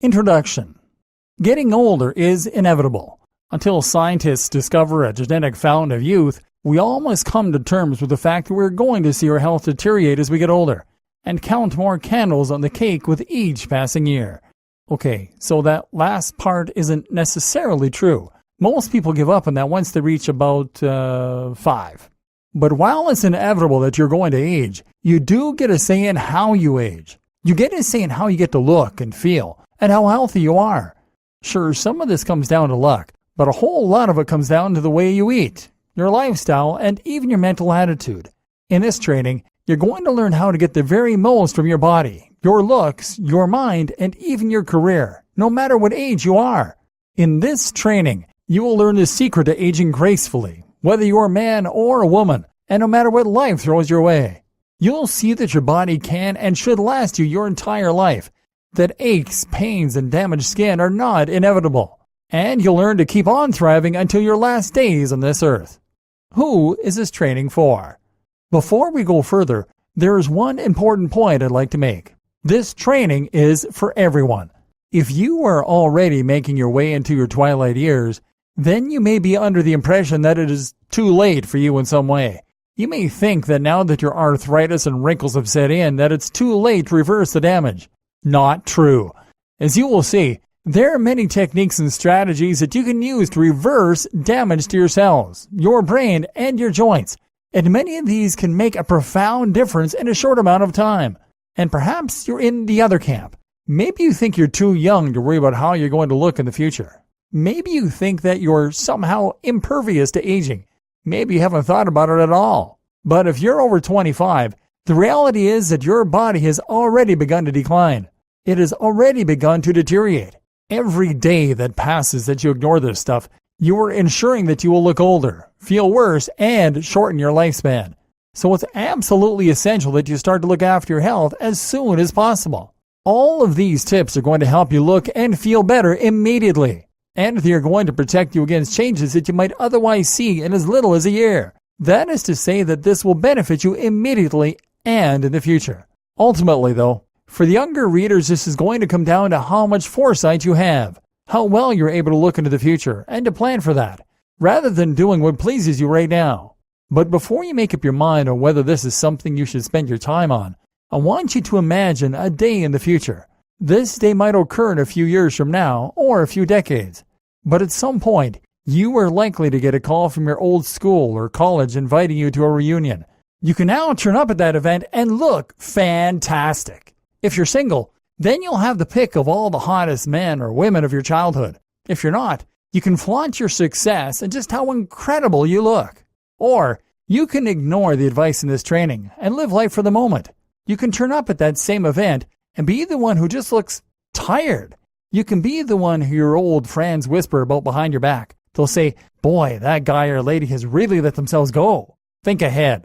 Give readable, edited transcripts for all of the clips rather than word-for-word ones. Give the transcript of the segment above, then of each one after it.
Introduction. Getting older is inevitable. Until scientists discover a genetic fountain of youth, we all must come to terms with the fact that we're going to see our health deteriorate as we get older, and count more candles on the cake with each passing year. Okay, so that last part isn't necessarily true. Most people give up on that once they reach about 5. But while it's inevitable that you're going to age, you do get a say in how you age. You get a say in how you get to look and feel, and how healthy you are. Sure, some of this comes down to luck, but a whole lot of it comes down to the way you eat, your lifestyle, and even your mental attitude. In this training, you're going to learn how to get the very most from your body, your looks, your mind, and even your career, no matter what age you are. In this training, you will learn the secret to aging gracefully, whether you're a man or a woman, and no matter what life throws your way. You'll see that your body can and should last you your entire life, that aches, pains, and damaged skin are not inevitable, and you'll learn to keep on thriving until your last days on this earth. Who is this training for? Before we go further, there is one important point I'd like to make. This training is for everyone. If you are already making your way into your twilight years, then you may be under the impression that it is too late for you in some way. You may think that now that your arthritis and wrinkles have set in, that it's too late to reverse the damage. Not true. As you will see, there are many techniques and strategies that you can use to reverse damage to your cells, your brain, and your joints. And many of these can make a profound difference in a short amount of time. And perhaps you're in the other camp. Maybe you think you're too young to worry about how you're going to look in the future. Maybe you think that you're somehow impervious to aging. Maybe you haven't thought about it at all. But if you're over 25, the reality is that your body has already begun to decline. It has already begun to deteriorate. Every day that passes that you ignore this stuff, you are ensuring that you will look older, feel worse, and shorten your lifespan. So it's absolutely essential that you start to look after your health as soon as possible. All of these tips are going to help you look and feel better immediately. And they are going to protect you against changes that you might otherwise see in as little as a year. That is to say that this will benefit you immediately and in the future. Ultimately, though, for the younger readers, this is going to come down to how much foresight you have, how well you're able to look into the future and to plan for that, rather than doing what pleases you right now. But before you make up your mind on whether this is something you should spend your time on, I want you to imagine a day in the future. This day might occur in a few years from now or a few decades. But at some point, you are likely to get a call from your old school or college inviting you to a reunion. You can now turn up at that event and look fantastic. If you're single, then you'll have the pick of all the hottest men or women of your childhood. If you're not, you can flaunt your success and just how incredible you look. Or you can ignore the advice in this training and live life for the moment. You can turn up at that same event and be the one who just looks tired. You can be the one who your old friends whisper about behind your back. They'll say, boy, that guy or lady has really let themselves go. Think ahead.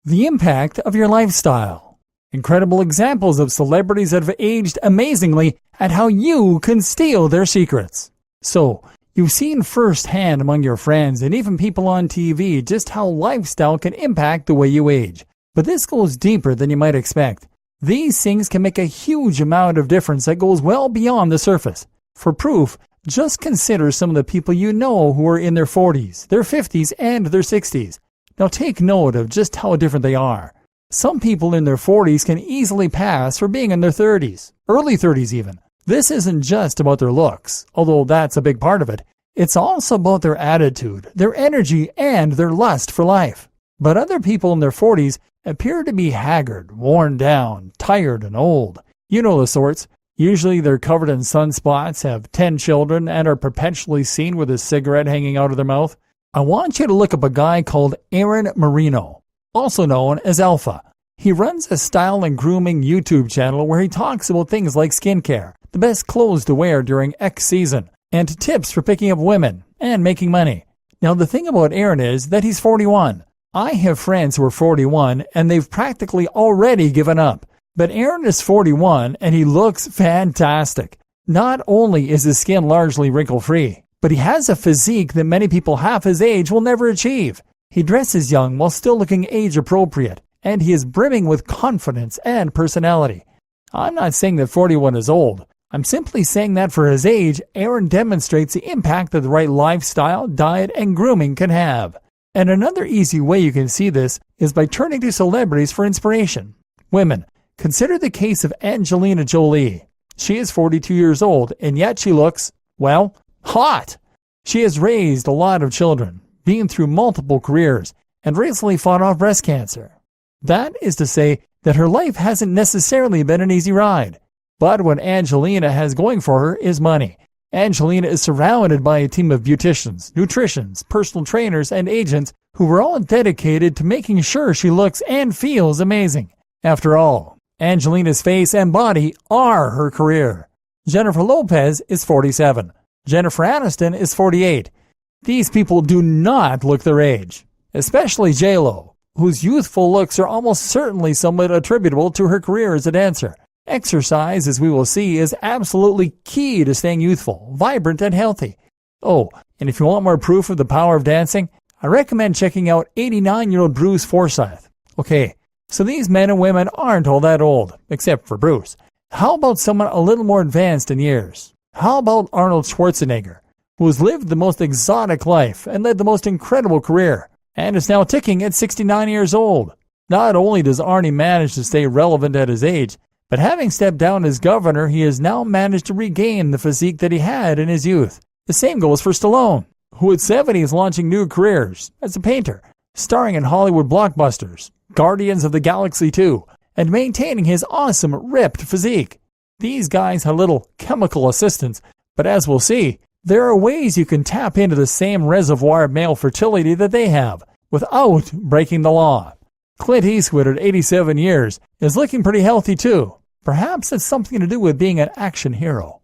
The impact of your lifestyle. Incredible examples of celebrities that have aged amazingly and how you can steal their secrets. So, you've seen firsthand among your friends and even people on TV just how lifestyle can impact the way you age. But this goes deeper than you might expect. These things can make a huge amount of difference that goes well beyond the surface. For proof, just consider some of the people you know who are in their 40s, their 50s, and their 60s. Now take note of just how different they are. Some people in their 40s can easily pass for being in their 30s, early 30s even. This isn't just about their looks, although that's a big part of it. It's also about their attitude, their energy, and their lust for life. But other people in their 40s appear to be haggard, worn down, tired, and old. You know the sorts. Usually they're covered in sunspots, have 10 children, and are perpetually seen with a cigarette hanging out of their mouth. I want you to look up a guy called Aaron Marino, also known as Alpha. He runs a style and grooming YouTube channel where he talks about things like skincare, the best clothes to wear during X season, and tips for picking up women and making money. Now the thing about Aaron is that he's 41. I have friends who are 41 and they've practically already given up. But Aaron is 41 and he looks fantastic. Not only is his skin largely wrinkle-free, but he has a physique that many people half his age will never achieve. He dresses young while still looking age-appropriate, and he is brimming with confidence and personality. I'm not saying that 41 is old. I'm simply saying that for his age, Aaron demonstrates the impact that the right lifestyle, diet, and grooming can have. And another easy way you can see this is by turning to celebrities for inspiration. Women, consider the case of Angelina Jolie. She is 42 years old, and yet she looks, well, hot. She has raised a lot of children, been through multiple careers, and recently fought off breast cancer. That is to say that her life hasn't necessarily been an easy ride. But what Angelina has going for her is money. Angelina is surrounded by a team of beauticians, nutritionists, personal trainers, and agents who are all dedicated to making sure she looks and feels amazing. After all, Angelina's face and body are her career. Jennifer Lopez is 47. Jennifer Aniston is 48. These people do not look their age, especially J-Lo, whose youthful looks are almost certainly somewhat attributable to her career as a dancer. Exercise, as we will see, is absolutely key to staying youthful, vibrant, and healthy. Oh, and if you want more proof of the power of dancing, I recommend checking out 89-year-old Bruce Forsyth. Okay, so these men and women aren't all that old, except for Bruce. How about someone a little more advanced in years? How about Arnold Schwarzenegger, who has lived the most exotic life and led the most incredible career, and is now ticking at 69 years old? Not only does Arnie manage to stay relevant at his age, but having stepped down as governor, he has now managed to regain the physique that he had in his youth. The same goes for Stallone, who at 70 is launching new careers as a painter, starring in Hollywood blockbusters, Guardians of the Galaxy 2, and maintaining his awesome ripped physique. These guys have little chemical assistance, but as we'll see, there are ways you can tap into the same reservoir of male fertility that they have, without breaking the law. Clint Eastwood at 87 years is looking pretty healthy too. Perhaps it's something to do with being an action hero.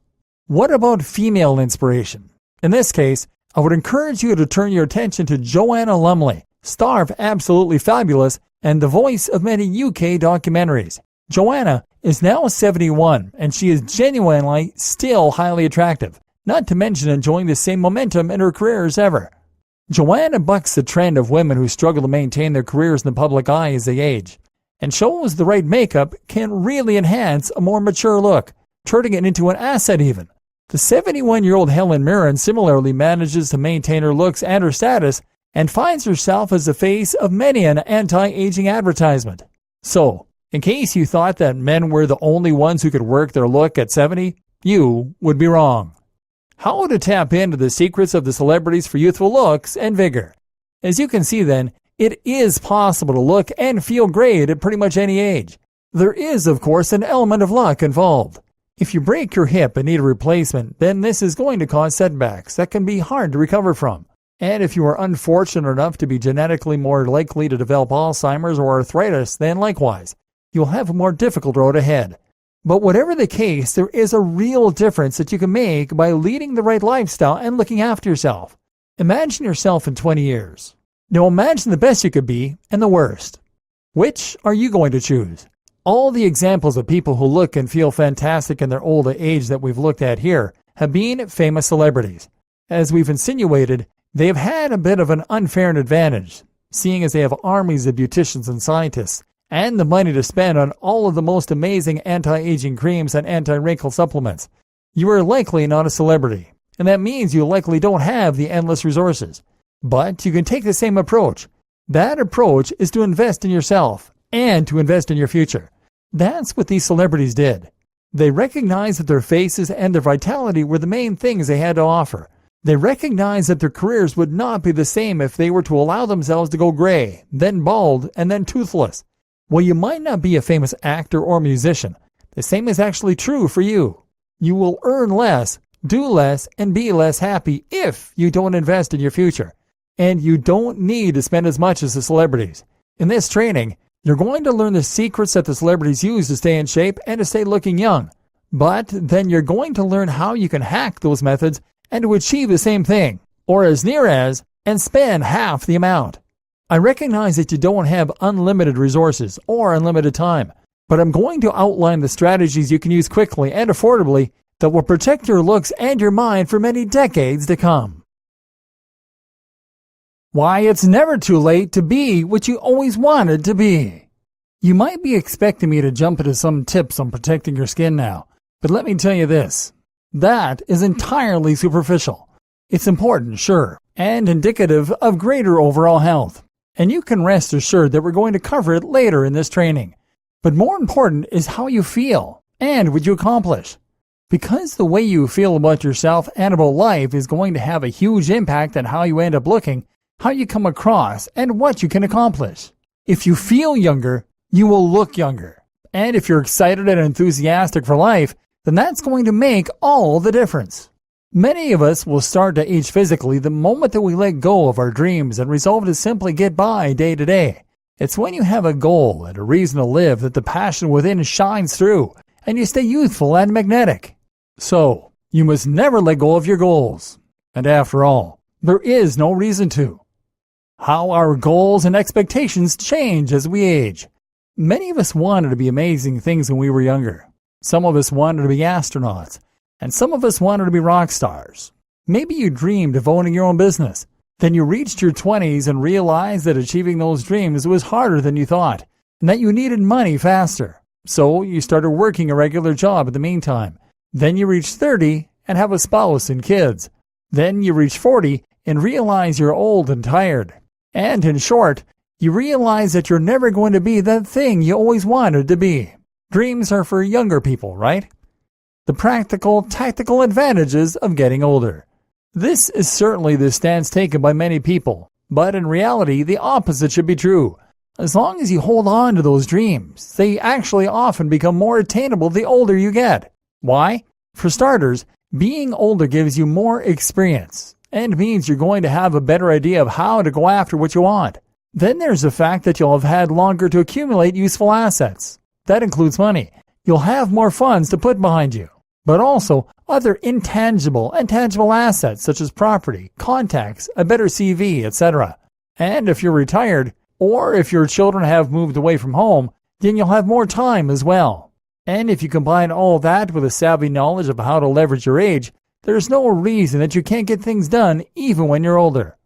What about female inspiration? In this case, I would encourage you to turn your attention to Joanna Lumley, star of Absolutely Fabulous and the voice of many UK documentaries. Joanna is now 71 and she is genuinely still highly attractive, not to mention enjoying the same momentum in her career as ever. Joanna bucks the trend of women who struggle to maintain their careers in the public eye as they age, and shows the right makeup can really enhance a more mature look, turning it into an asset even. The 71-year-old Helen Mirren similarly manages to maintain her looks and her status, and finds herself as the face of many an anti-aging advertisement. So, in case you thought that men were the only ones who could work their look at 70, you would be wrong. How to tap into the secrets of the celebrities for youthful looks and vigor. As you can see then, it is possible to look and feel great at pretty much any age. There is, of course, an element of luck involved. If you break your hip and need a replacement, then this is going to cause setbacks that can be hard to recover from. And if you are unfortunate enough to be genetically more likely to develop Alzheimer's or arthritis, then likewise, you'll have a more difficult road ahead. But whatever the case, there is a real difference that you can make by leading the right lifestyle and looking after yourself. Imagine yourself in 20 years. Now imagine the best you could be and the worst. Which are you going to choose? All the examples of people who look and feel fantastic in their older age that we've looked at here have been famous celebrities. As we've insinuated, they have had a bit of an unfair advantage, seeing as they have armies of beauticians and scientists, and the money to spend on all of the most amazing anti-aging creams and anti-wrinkle supplements. You are likely not a celebrity, and that means you likely don't have the endless resources. But you can take the same approach. That approach is to invest in yourself and to invest in your future. That's what these celebrities did. They recognized that their faces and their vitality were the main things they had to offer. They recognized that their careers would not be the same if they were to allow themselves to go gray, then bald, and then toothless. Well, you might not be a famous actor or musician. The same is actually true for you. You will earn less, do less, and be less happy if you don't invest in your future. And you don't need to spend as much as the celebrities. In this training, you're going to learn the secrets that the celebrities use to stay in shape and to stay looking young. But then you're going to learn how you can hack those methods and to achieve the same thing, or as near as, and spend half the amount. I recognize that you don't have unlimited resources or unlimited time, but I'm going to outline the strategies you can use quickly and affordably that will protect your looks and your mind for many decades to come. Why it's never too late to be what you always wanted to be. You might be expecting me to jump into some tips on protecting your skin now, but let me tell you this. That is entirely superficial. It's important, sure, and indicative of greater overall health. And you can rest assured that we're going to cover it later in this training. But more important is how you feel and what you accomplish. Because the way you feel about yourself and about life is going to have a huge impact on how you end up looking, how you come across, and what you can accomplish. If you feel younger, you will look younger. And if you're excited and enthusiastic for life, then that's going to make all the difference. Many of us will start to age physically the moment that we let go of our dreams and resolve to simply get by day to day. It's when you have a goal and a reason to live that the passion within shines through, and you stay youthful and magnetic. So, you must never let go of your goals. And after all, there is no reason to. How our goals and expectations change as we age. Many of us wanted to be amazing things when we were younger. Some of us wanted to be astronauts, and some of us wanted to be rock stars. Maybe you dreamed of owning your own business. Then you reached your 20s and realized that achieving those dreams was harder than you thought, and that you needed money faster. So you started working a regular job in the meantime. Then you reach 30 and have a spouse and kids. Then you reach 40 and realize you're old and tired. And in short, you realize that you're never going to be that thing you always wanted to be. Dreams are for younger people, right? The practical, tactical advantages of getting older. This is certainly the stance taken by many people, but in reality, the opposite should be true. As long as you hold on to those dreams, they actually often become more attainable the older you get. Why? For starters, being older gives you more experience and means you're going to have a better idea of how to go after what you want. Then there's the fact that you'll have had longer to accumulate useful assets. That includes money. You'll have more funds to put behind you, but also other intangible and tangible assets such as property, contacts, a better CV, etc. And if you're retired, or if your children have moved away from home, then you'll have more time as well. And if you combine all that with a savvy knowledge of how to leverage your age, there's no reason that you can't get things done even when you're older.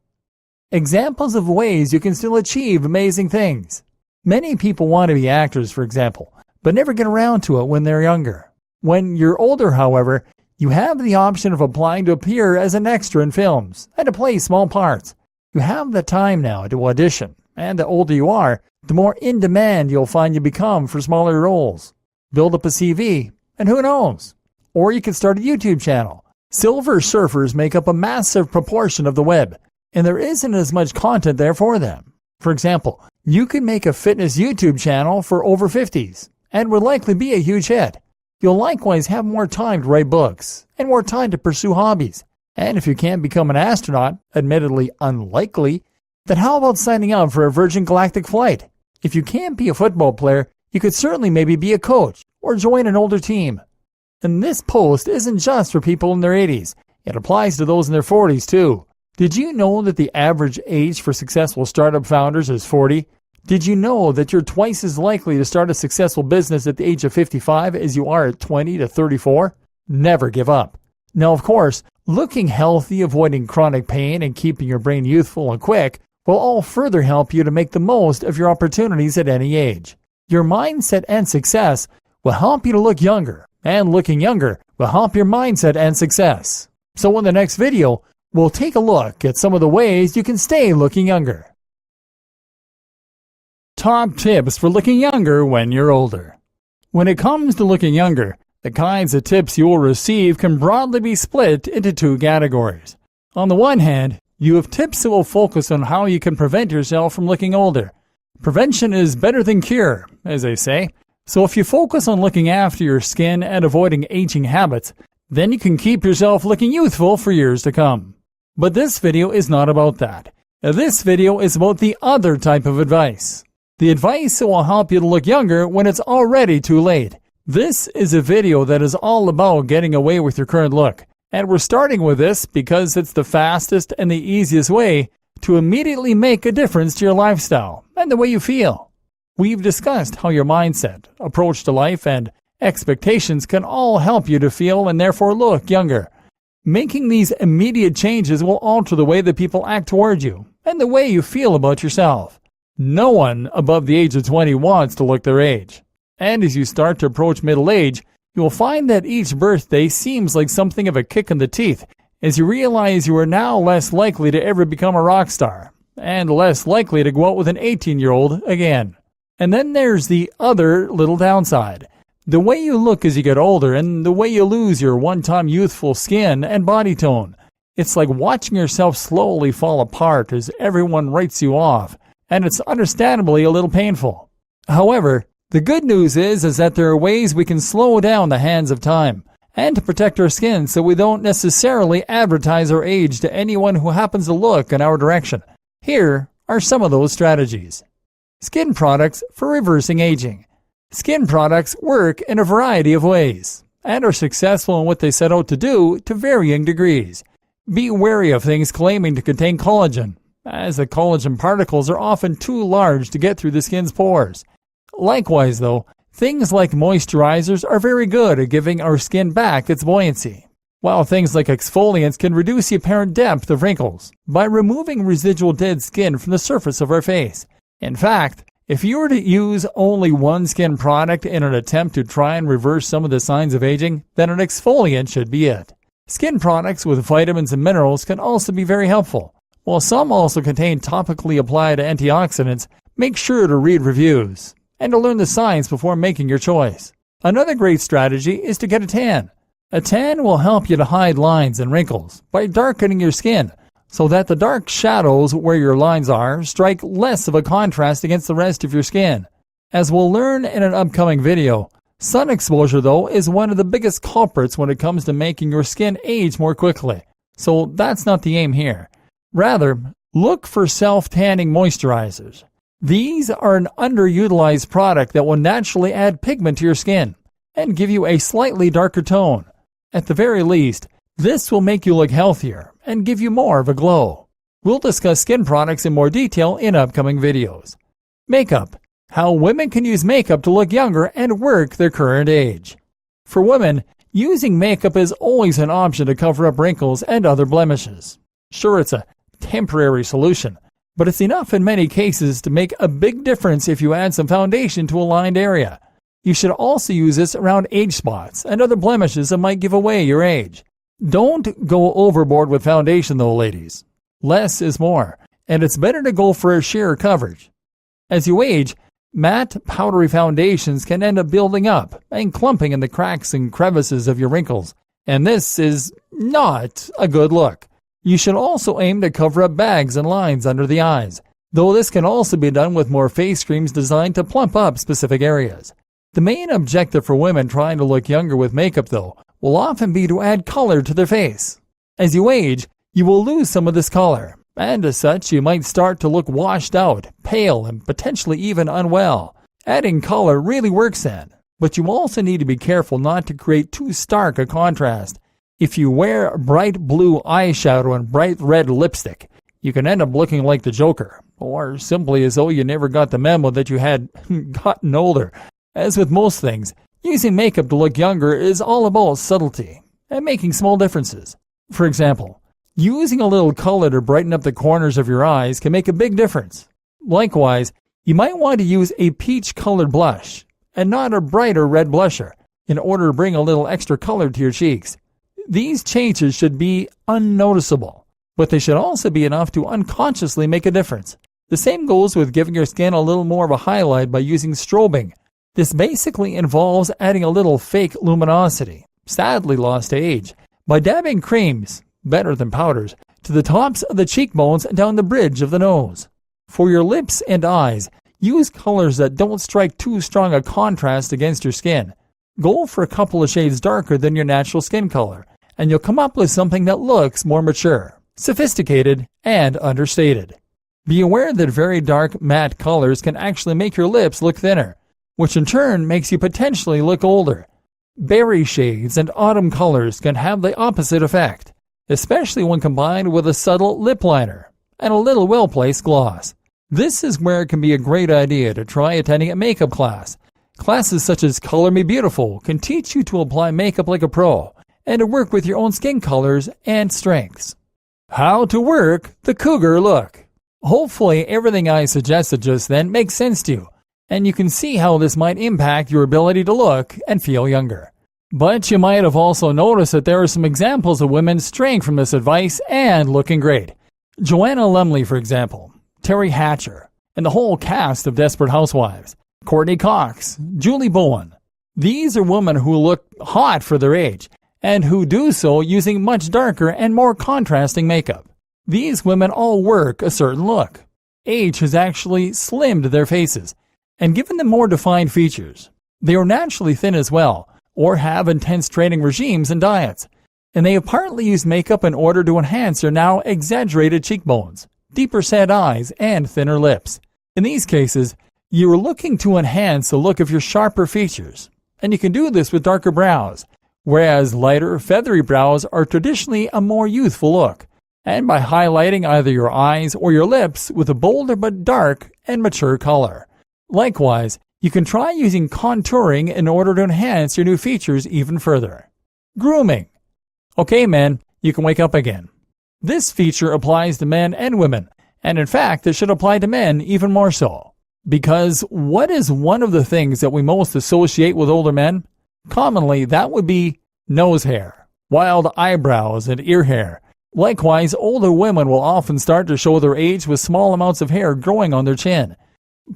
Examples of ways you can still achieve amazing things. Many people want to be actors, for example, but never get around to it when they're younger. When you're older, however, you have the option of applying to appear as an extra in films and to play small parts. You have the time now to audition, and the older you are, the more in demand you'll find you become for smaller roles. Build up a CV, and who knows? Or you can start a YouTube channel. Silver surfers make up a massive proportion of the web, and there isn't as much content there for them. For example, you can make a fitness YouTube channel for over 50s, and would likely be a huge hit. You'll likewise have more time to write books, and more time to pursue hobbies. And if you can't become an astronaut, admittedly unlikely, then how about signing up for a Virgin Galactic flight? If you can't be a football player, you could certainly maybe be a coach, or join an older team. And this post isn't just for people in their 80s. It applies to those in their 40s too. Did you know that the average age for successful startup founders is 40? Did you know that you're twice as likely to start a successful business at the age of 55 as you are at 20 to 34? Never give up. Now, of course, looking healthy, avoiding chronic pain, and keeping your brain youthful and quick will all further help you to make the most of your opportunities at any age. Your mindset and success will help you to look younger, and looking younger will help your mindset and success. So in the next video, we'll take a look at some of the ways you can stay looking younger. Top tips for looking younger when you're older. When it comes to looking younger, the kinds of tips you will receive can broadly be split into two categories. On the one hand, you have tips that will focus on how you can prevent yourself from looking older. Prevention is better than cure, as they say. So if you focus on looking after your skin and avoiding aging habits, then you can keep yourself looking youthful for years to come. But this video is not about that. This video is about the other type of advice. The advice that will help you to look younger when it's already too late. This is a video that is all about getting away with your current look. And we're starting with this because it's the fastest and the easiest way to immediately make a difference to your lifestyle and the way you feel. We've discussed how your mindset, approach to life, and expectations can all help you to feel and therefore look younger. Making these immediate changes will alter the way that people act toward you and the way you feel about yourself. No one above the age of 20 wants to look their age. And as you start to approach middle age, you will find that each birthday seems like something of a kick in the teeth, as you realize you are now less likely to ever become a rock star, and less likely to go out with an 18-year-old again. And then there's the other little downside. The way you look as you get older, and the way you lose your one-time youthful skin and body tone. It's like watching yourself slowly fall apart as everyone writes you off, and it's understandably a little painful. However, the good news is that there are ways we can slow down the hands of time, and to protect our skin so we don't necessarily advertise our age to anyone who happens to look in our direction. Here are some of those strategies. Skin products for reversing aging. Skin products work in a variety of ways, and are successful in what they set out to do to varying degrees. Be wary of things claiming to contain collagen, as the collagen particles are often too large to get through the skin's pores. Likewise, though, things like moisturizers are very good at giving our skin back its buoyancy, while things like exfoliants can reduce the apparent depth of wrinkles by removing residual dead skin from the surface of our face. In fact, if you were to use only one skin product in an attempt to try and reverse some of the signs of aging, then an exfoliant should be it. Skin products with vitamins and minerals can also be very helpful. While some also contain topically applied antioxidants, make sure to read reviews and to learn the science before making your choice. Another great strategy is to get a tan. A tan will help you to hide lines and wrinkles by darkening your skin so that the dark shadows where your lines are strike less of a contrast against the rest of your skin. As we'll learn in an upcoming video, sun exposure, though, is one of the biggest culprits when it comes to making your skin age more quickly. So that's not the aim here. Rather, look for self-tanning moisturizers. These are an underutilized product that will naturally add pigment to your skin and give you a slightly darker tone. At the very least, this will make you look healthier and give you more of a glow. We'll discuss skin products in more detail in upcoming videos. Makeup. How women can use makeup to look younger and work their current age. For women, using makeup is always an option to cover up wrinkles and other blemishes. Sure, it's a temporary solution, but it's enough in many cases to make a big difference if you add some foundation to a lined area. You should also use this around age spots and other blemishes that might give away your age. Don't go overboard with foundation though, ladies. Less is more, and it's better to go for a sheer coverage. As you age, matte, powdery foundations can end up building up and clumping in the cracks and crevices of your wrinkles, and this is not a good look. You should also aim to cover up bags and lines under the eyes, though this can also be done with more face creams designed to plump up specific areas. The main objective for women trying to look younger with makeup, though, will often be to add color to their face. As you age, you will lose some of this color, and as such, you might start to look washed out, pale, and potentially even unwell. Adding color really works then, but you also need to be careful not to create too stark a contrast. If you wear bright blue eyeshadow and bright red lipstick, you can end up looking like the Joker, or simply as though you never got the memo that you had gotten older. As with most things, using makeup to look younger is all about subtlety and making small differences. For example, using a little color to brighten up the corners of your eyes can make a big difference. Likewise, you might want to use a peach-colored blush and not a brighter red blusher in order to bring a little extra color to your cheeks. These changes should be unnoticeable, but they should also be enough to unconsciously make a difference. The same goes with giving your skin a little more of a highlight by using strobing. This basically involves adding a little fake luminosity, sadly lost to age, by dabbing creams, better than powders, to the tops of the cheekbones and down the bridge of the nose. For your lips and eyes, use colors that don't strike too strong a contrast against your skin. Go for a couple of shades darker than your natural skin color, and you'll come up with something that looks more mature, sophisticated, and understated. Be aware that very dark matte colors can actually make your lips look thinner, which in turn makes you potentially look older. Berry shades and autumn colors can have the opposite effect, especially when combined with a subtle lip liner and a little well-placed gloss. This is where it can be a great idea to try attending a makeup class. Classes such as Color Me Beautiful can teach you to apply makeup like a pro and to work with your own skin colors and strengths. How to work the cougar look. Hopefully, everything I suggested just then makes sense to you, and you can see how this might impact your ability to look and feel younger. But you might have also noticed that there are some examples of women straying from this advice and looking great. Joanna Lumley, for example, Terry Hatcher, and the whole cast of Desperate Housewives, Courtney Cox, Julie Bowen. These are women who look hot for their age, and who do so using much darker and more contrasting makeup. These women all work a certain look. Age has actually slimmed their faces and given them more defined features. They are naturally thin as well, or have intense training regimes and diets, and they have partly used makeup in order to enhance their now exaggerated cheekbones, deeper set eyes, and thinner lips. In these cases, you are looking to enhance the look of your sharper features, and you can do this with darker brows, whereas lighter, feathery brows are traditionally a more youthful look, and by highlighting either your eyes or your lips with a bolder but dark and mature color. Likewise, you can try using contouring in order to enhance your new features even further. Grooming. Okay, men, you can wake up again. This feature applies to men and women, and in fact, it should apply to men even more so. Because what is one of the things that we most associate with older men? Commonly, that would be nose hair, wild eyebrows, and ear hair. Likewise, older women will often start to show their age with small amounts of hair growing on their chin.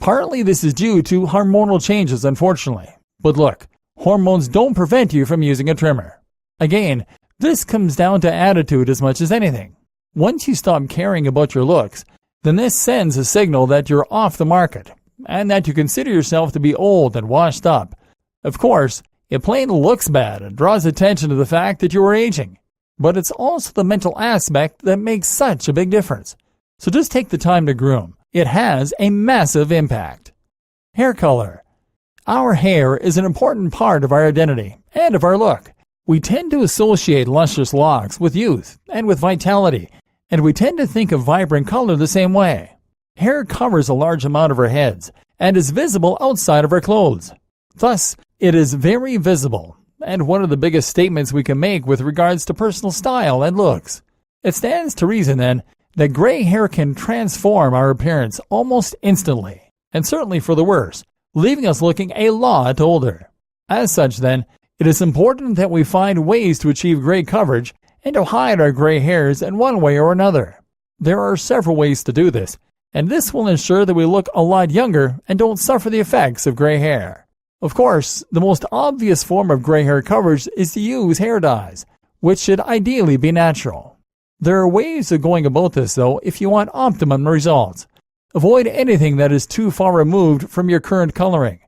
Partly this is due to hormonal changes, unfortunately. But look, hormones don't prevent you from using a trimmer. Again, this comes down to attitude as much as anything. Once you stop caring about your looks, then this sends a signal that you're off the market, and that you consider yourself to be old and washed up. Of course, it plain looks bad and draws attention to the fact that you are aging. But it's also the mental aspect that makes such a big difference. So just take the time to groom. It has a massive impact. Hair color. Our hair is an important part of our identity and of our look. We tend to associate luscious locks with youth and with vitality, and we tend to think of vibrant color the same way. Hair covers a large amount of our heads and is visible outside of our clothes. Thus, it is very visible, and one of the biggest statements we can make with regards to personal style and looks. It stands to reason, then, that gray hair can transform our appearance almost instantly, and certainly for the worse, leaving us looking a lot older. As such, then, it is important that we find ways to achieve gray coverage and to hide our gray hairs in one way or another. There are several ways to do this, and this will ensure that we look a lot younger and don't suffer the effects of gray hair. Of course, the most obvious form of gray hair coverage is to use hair dyes, which should ideally be natural. There are ways of going about this, though, if you want optimum results. Avoid anything that is too far removed from your current coloring.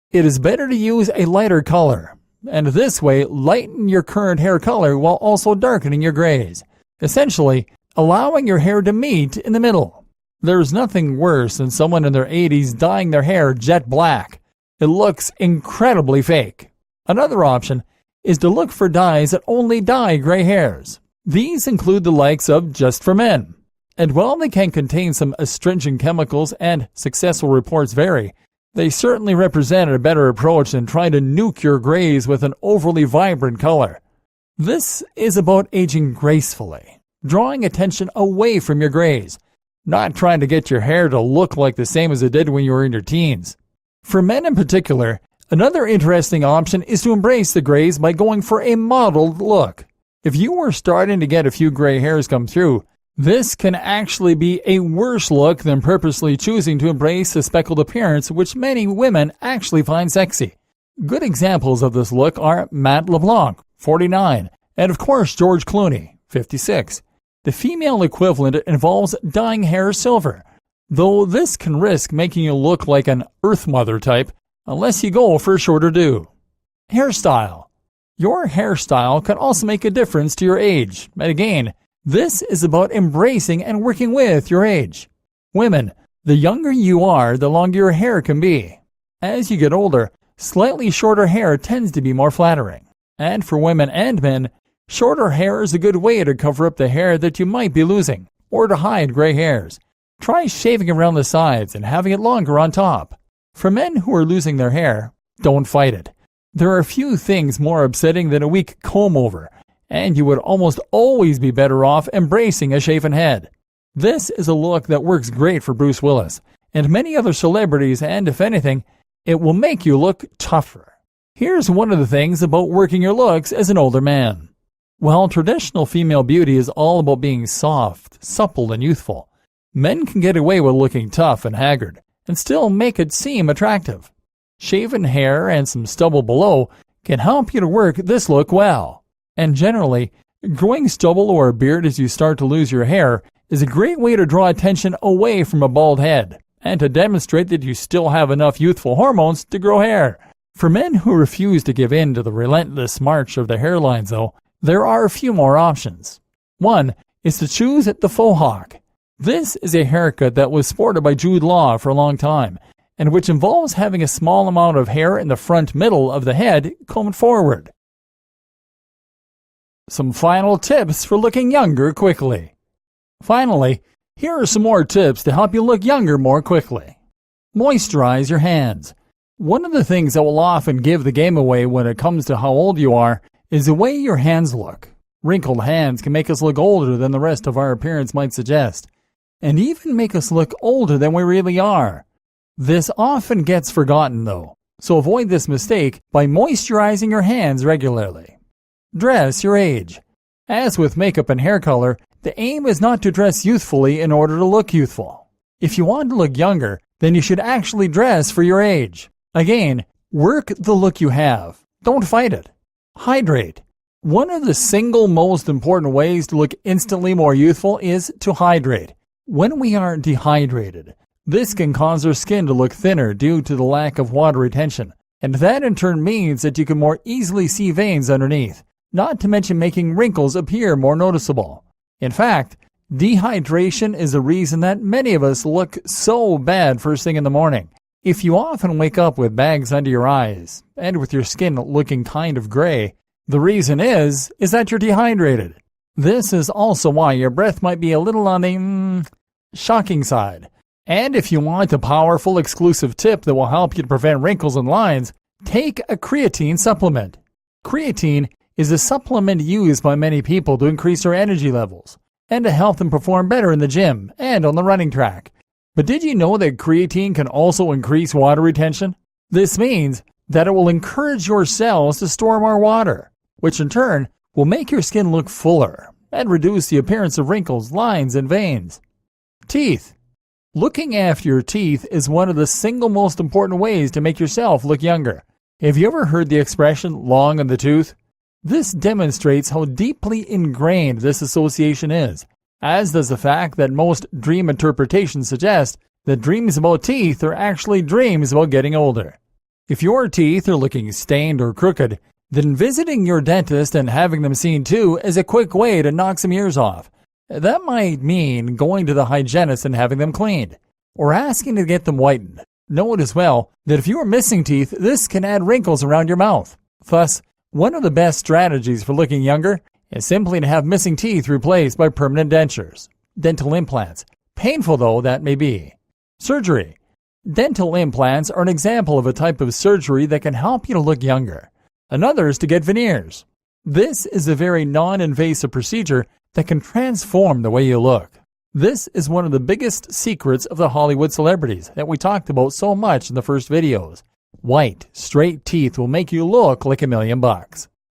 It is better to use a lighter color, and this way lighten your current hair color while also darkening your grays, essentially allowing your hair to meet in the middle. There's nothing worse than someone in their 80s dyeing their hair jet black. It looks incredibly fake. Another option is to look for dyes that only dye gray hairs. These include the likes of Just for Men. And while they can contain some astringent chemicals and successful reports vary, they certainly represent a better approach than trying to nuke your grays with an overly vibrant color. This is about aging gracefully, drawing attention away from your grays, not trying to get your hair to look like the same as it did when you were in your teens. For men in particular, another interesting option is to embrace the grays by going for a mottled look. If you are starting to get a few gray hairs come through, this can actually be a worse look than purposely choosing to embrace a speckled appearance, which many women actually find sexy. Good examples of this look are Matt LeBlanc, 49, and of course George Clooney, 56. The female equivalent involves dyeing hair silver, though this can risk making you look like an Earth Mother type unless you go for a shorter do. Hairstyle. Your hairstyle can also make a difference to your age, and again, this is about embracing and working with your age. Women, the younger you are, the longer your hair can be. As you get older, slightly shorter hair tends to be more flattering. And for women and men, shorter hair is a good way to cover up the hair that you might be losing, or to hide gray hairs. Try shaving around the sides and having it longer on top. For men who are losing their hair, don't fight it. There are few things more upsetting than a weak comb over, and you would almost always be better off embracing a shaven head. This is a look that works great for Bruce Willis and many other celebrities, and if anything, it will make you look tougher. Here's one of the things about working your looks as an older man. While traditional female beauty is all about being soft, supple, and youthful, men can get away with looking tough and haggard and still make it seem attractive. Shaven hair and some stubble below can help you to work this look well. And generally, growing stubble or a beard as you start to lose your hair is a great way to draw attention away from a bald head and to demonstrate that you still have enough youthful hormones to grow hair. For men who refuse to give in to the relentless march of the hairlines, though, there are a few more options. One is to choose the faux hawk. This is a haircut that was sported by Jude Law for a long time, and which involves having a small amount of hair in the front middle of the head combed forward. Some final tips for looking younger quickly. Finally, here are some more tips to help you look younger more quickly. Moisturize your hands. One of the things that will often give the game away when it comes to how old you are is the way your hands look. Wrinkled hands can make us look older than the rest of our appearance might suggest, and even make us look older than we really are. This often gets forgotten though, so avoid this mistake by moisturizing your hands regularly. Dress your age. As with makeup and hair color, the aim is not to dress youthfully in order to look youthful. If you want to look younger, then you should actually dress for your age. Again, work the look you have. Don't fight it. Hydrate. One of the single most important ways to look instantly more youthful is to hydrate. When we are dehydrated, this can cause our skin to look thinner due to the lack of water retention, and that in turn means that you can more easily see veins underneath, not to mention making wrinkles appear more noticeable. In fact, dehydration is the reason that many of us look so bad first thing in the morning. If you often wake up with bags under your eyes and with your skin looking kind of gray, the reason is that you're dehydrated. This is also why your breath might be a little on the shocking side. And if you want a powerful exclusive tip that will help you to prevent wrinkles and lines, take a creatine supplement. Creatine is a supplement used by many people to increase their energy levels and to help them perform better in the gym and on the running track. But did you know that creatine can also increase water retention? This means that it will encourage your cells to store more water, which in turn will make your skin look fuller and reduce the appearance of wrinkles, lines, and veins. Teeth. Looking after your teeth is one of the single most important ways to make yourself look younger. Have you ever heard the expression long in the tooth? This demonstrates how deeply ingrained this association is, as does the fact that most dream interpretations suggest that dreams about teeth are actually dreams about getting older. If your teeth are looking stained or crooked, then visiting your dentist and having them seen too is a quick way to knock some years off. That might mean going to the hygienist and having them cleaned, or asking to get them whitened. Note as well that if you are missing teeth, this can add wrinkles around your mouth. Thus, one of the best strategies for looking younger is simply to have missing teeth replaced by permanent dentures, dental implants, painful though that may be. Surgery. Dental implants are an example of a type of surgery that can help you to look younger. Another is to get veneers. This is a very non-invasive procedure that can transform the way you look. This is one of the biggest secrets of the Hollywood celebrities that we talked about so much in the first videos. White, straight teeth will make you look like $1 million.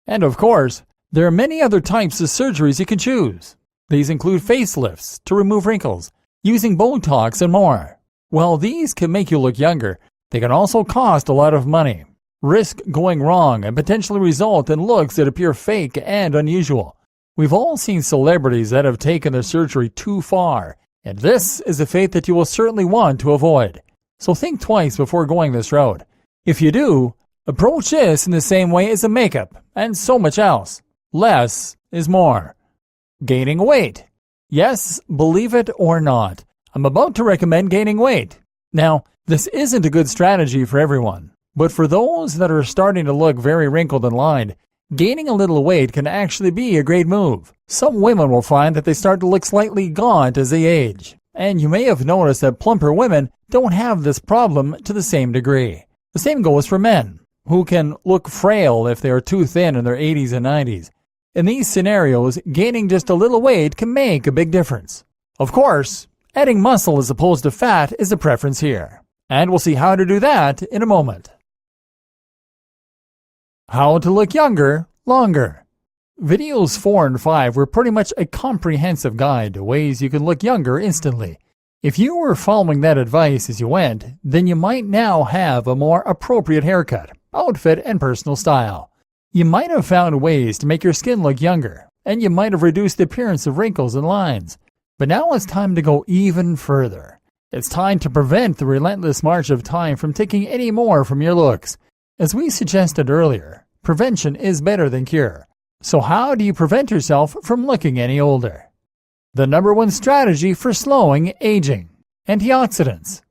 And of course, there are many other types of surgeries you can choose. These include facelifts to remove wrinkles, using Botox, and more. While these can make you look younger, they can also cost a lot of money, risk going wrong, and potentially result in looks that appear fake and unusual. We've all seen celebrities that have taken their surgery too far, and this is a fate that you will certainly want to avoid. So think twice before going this route. If you do, approach this in the same way as the makeup and so much else. Less is more. Gaining weight. Yes, believe it or not, I'm about to recommend gaining weight. Now, this isn't a good strategy for everyone, but for those that are starting to look very wrinkled and lined, gaining a little weight can actually be a great move. Some women will find that they start to look slightly gaunt as they age, and you may have noticed that plumper women don't have this problem to the same degree. The same goes for men, who can look frail if they are too thin in their 80s and 90s. In these scenarios, gaining just a little weight can make a big difference. Of course, adding muscle as opposed to fat is a preference here, and we'll see how to do that in a moment. How to look younger, longer. Videos 4 and 5 were pretty much a comprehensive guide to ways you can look younger instantly. If you were following that advice as you went, then you might now have a more appropriate haircut, outfit, and personal style. You might have found ways to make your skin look younger, and you might have reduced the appearance of wrinkles and lines. But now it's time to go even further. It's time to prevent the relentless march of time from taking any more from your looks. As we suggested earlier, prevention is better than cure. So how do you prevent yourself from looking any older? The number one strategy for slowing aging: antioxidants.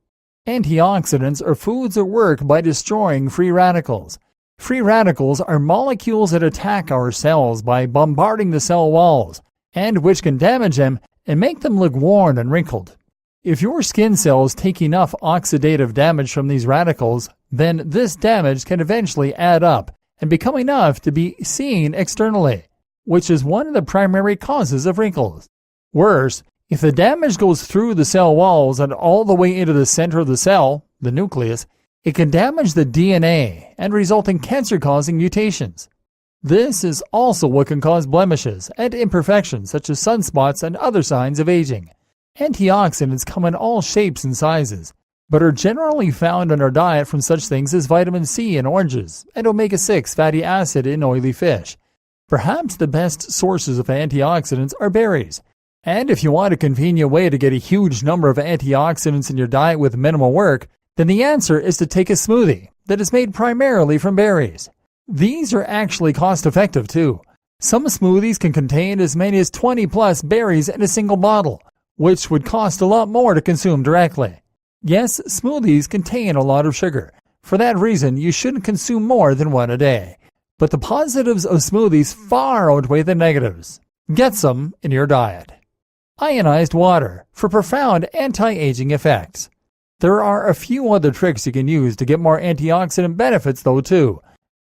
Antioxidants are foods that work by destroying free radicals. Free radicals are molecules that attack our cells by bombarding the cell walls, and which can damage them and make them look worn and wrinkled. If your skin cells take enough oxidative damage from these radicals, then this damage can eventually add up and become enough to be seen externally, which is one of the primary causes of wrinkles. Worse, if the damage goes through the cell walls and all the way into the center of the cell, the nucleus, it can damage the DNA and result in cancer-causing mutations. This is also what can cause blemishes and imperfections such as sunspots and other signs of aging. Antioxidants come in all shapes and sizes, but are generally found in our diet from such things as vitamin C in oranges and omega-6 fatty acid in oily fish. Perhaps the best sources of antioxidants are berries. And if you want a convenient way to get a huge number of antioxidants in your diet with minimal work, then the answer is to take a smoothie that is made primarily from berries. These are actually cost-effective too. Some smoothies can contain as many as 20 plus berries in a single bottle, which would cost a lot more to consume directly. Yes, smoothies contain a lot of sugar. For that reason, you shouldn't consume more than one a day. But the positives of smoothies far outweigh the negatives. Get some in your diet. Ionized water for profound anti-aging effects. There are a few other tricks you can use to get more antioxidant benefits though too.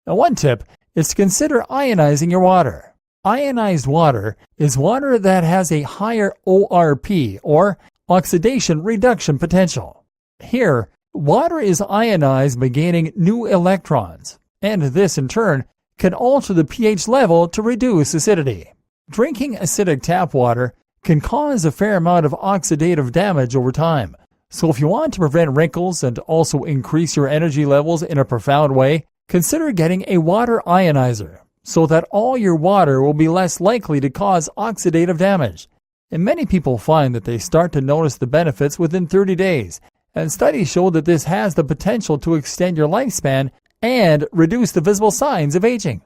Now one tip is to consider ionizing your water. Ionized water is water that has a higher ORP or oxidation reduction potential. Here, water is ionized by gaining new electrons, and this in turn can alter the pH level to reduce acidity. Drinking acidic tap water can cause a fair amount of oxidative damage over time. So if you want to prevent wrinkles and also increase your energy levels in a profound way, consider getting a water ionizer so that all your water will be less likely to cause oxidative damage. And many people find that they start to notice the benefits within 30 days, and studies show that this has the potential to extend your lifespan and reduce the visible signs of aging.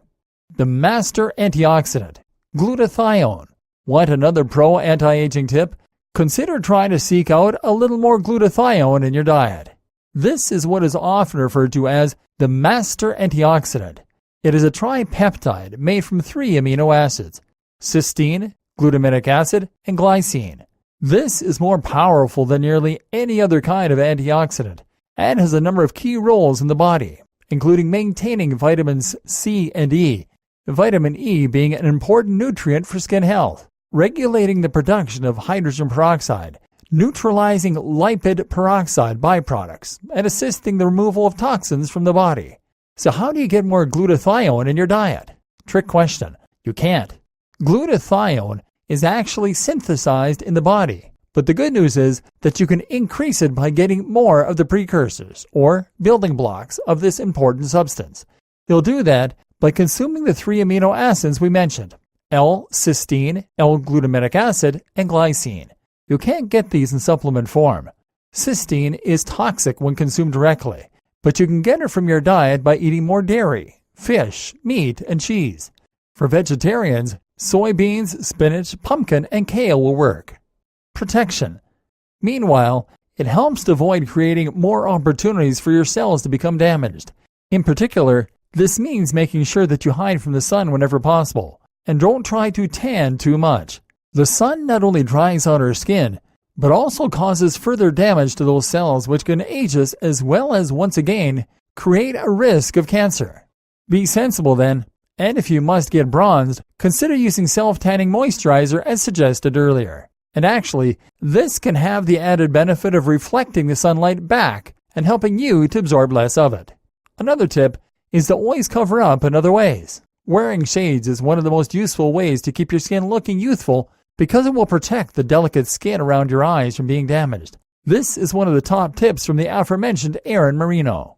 The master antioxidant, glutathione. Want another pro anti-aging tip? Consider trying to seek out a little more glutathione in your diet. This is what is often referred to as the master antioxidant. It is a tripeptide made from 3 amino acids: cysteine, glutamic acid, and glycine. This is more powerful than nearly any other kind of antioxidant and has a number of key roles in the body, including maintaining vitamins C and E, vitamin E being an important nutrient for skin health, regulating the production of hydrogen peroxide, neutralizing lipid peroxide byproducts, and assisting the removal of toxins from the body. So how do you get more glutathione in your diet? Trick question. You can't. Glutathione is actually synthesized in the body, but the good news is that you can increase it by getting more of the precursors, or building blocks, of this important substance. You'll do that by consuming the 3 amino acids we mentioned: L-cysteine, L-glutamic acid, and glycine. You can't get these in supplement form. Cysteine is toxic when consumed directly, but you can get it from your diet by eating more dairy, fish, meat, and cheese. For vegetarians, soybeans, spinach, pumpkin, and kale will work. Protection. Meanwhile, it helps to avoid creating more opportunities for your cells to become damaged. In particular, this means making sure that you hide from the sun whenever possible, and don't try to tan too much. The sun not only dries out our skin, but also causes further damage to those cells, which can age us as well as, once again, create a risk of cancer. Be sensible then, and if you must get bronzed, consider using self-tanning moisturizer as suggested earlier. And actually, this can have the added benefit of reflecting the sunlight back and helping you to absorb less of it. Another tip is to always cover up in other ways. Wearing shades is one of the most useful ways to keep your skin looking youthful because it will protect the delicate skin around your eyes from being damaged. This is one of the top tips from the aforementioned Aaron Marino.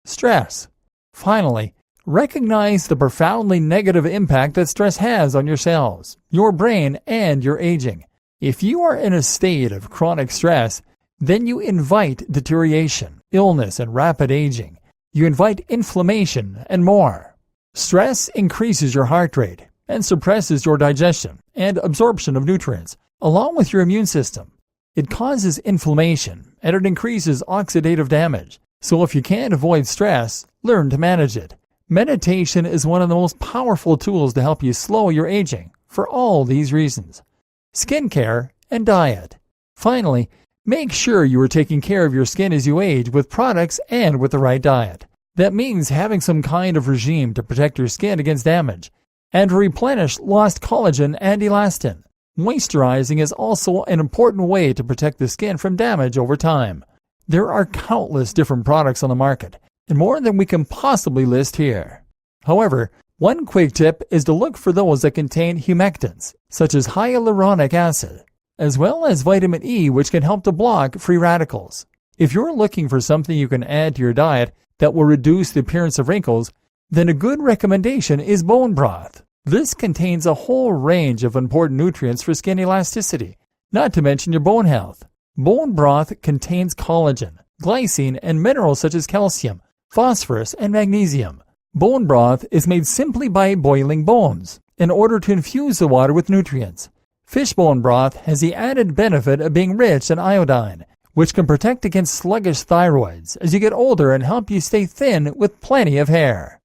Stress. Finally, recognize the profoundly negative impact that stress has on your cells, your brain, and your aging. If you are in a state of chronic stress, then you invite deterioration, illness, and rapid aging. You invite inflammation and more. Stress increases your heart rate and suppresses your digestion and absorption of nutrients, along with your immune system. It causes inflammation and it increases oxidative damage. So if you can't avoid stress, learn to manage it. Meditation is one of the most powerful tools to help you slow your aging for all these reasons. Skincare and diet. Finally, make sure you are taking care of your skin as you age with products and with the right diet. That means having some kind of regime to protect your skin against damage and replenish lost collagen and elastin. Moisturizing is also an important way to protect the skin from damage over time. There are countless different products on the market, and more than we can possibly list here. However, one quick tip is to look for those that contain humectants, such as hyaluronic acid, as well as vitamin E, which can help to block free radicals. If you're looking for something you can add to your diet that will reduce the appearance of wrinkles, then a good recommendation is bone broth. This contains a whole range of important nutrients for skin elasticity, not to mention your bone health. Bone broth contains collagen, glycine, and minerals such as calcium, phosphorus, and magnesium. Bone broth is made simply by boiling bones in order to infuse the water with nutrients. Fish bone broth has the added benefit of being rich in iodine, which can protect against sluggish thyroids as you get older and help you stay thin with plenty of hair.